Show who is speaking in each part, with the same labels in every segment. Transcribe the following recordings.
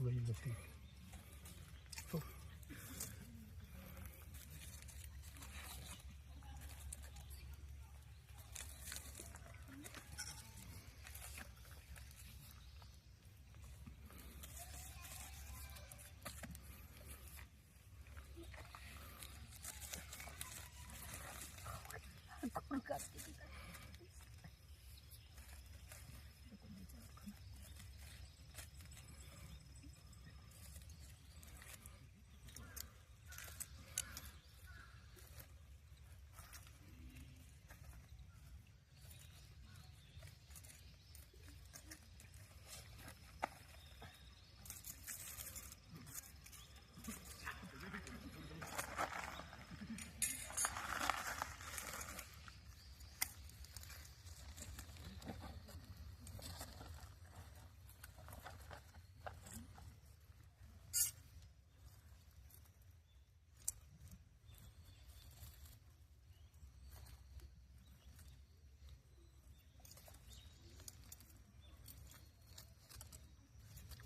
Speaker 1: がいいらしい。そう。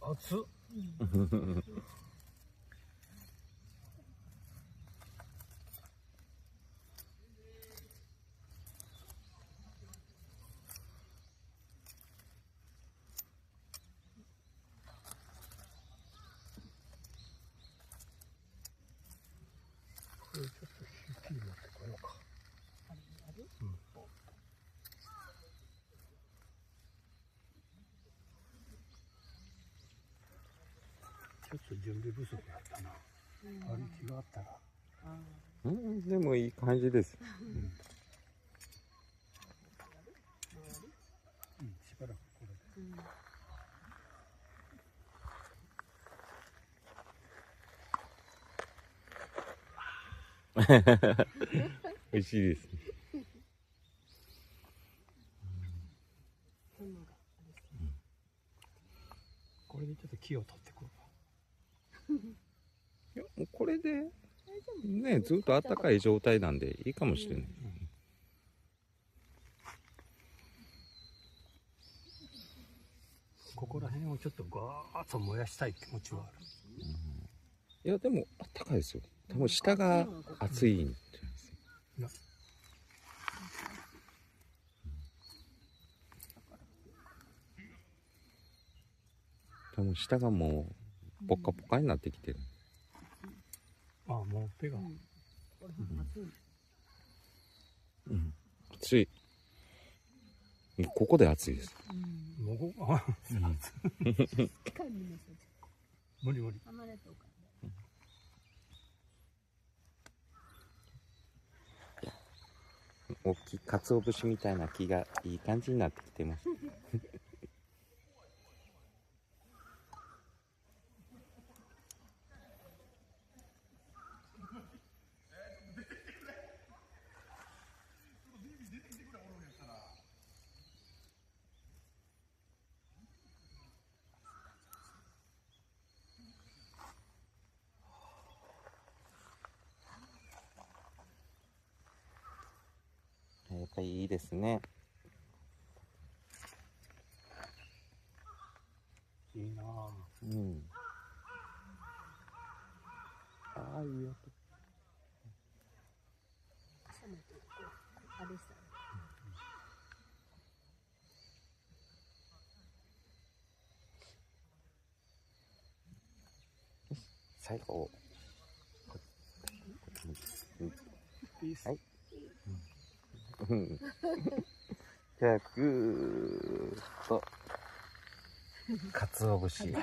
Speaker 1: 熱っ。これちょっと火持ってこようか。うん。ちょっと準備不足だったな。歩きがあったら。
Speaker 2: でもいい感じです。
Speaker 1: うん、しばらくこれで。
Speaker 2: 美味しいです。
Speaker 1: これでちょっと木を取ってこ
Speaker 2: いや、もうこれでね、ずっと暖かい状態なんでいいかもしれない。
Speaker 1: ここら辺をちょっとガーッと燃やしたい気持ちはある。
Speaker 2: いや、でも暖かいですよ。多分下が暑いんじゃないですか。多分下がもうポッカポカになってきてる。
Speaker 1: ああ、もう手が。
Speaker 2: 暑い。ここで暑いです。
Speaker 1: もうここ、無理無理。
Speaker 2: 大きい鰹節みたいな木がいい感じになってきてます。やっぱりいいですね。
Speaker 1: いいなぁ。
Speaker 2: うん。ああ、いい音。最後。はい。じゃあ、ぐーっと。鰹節。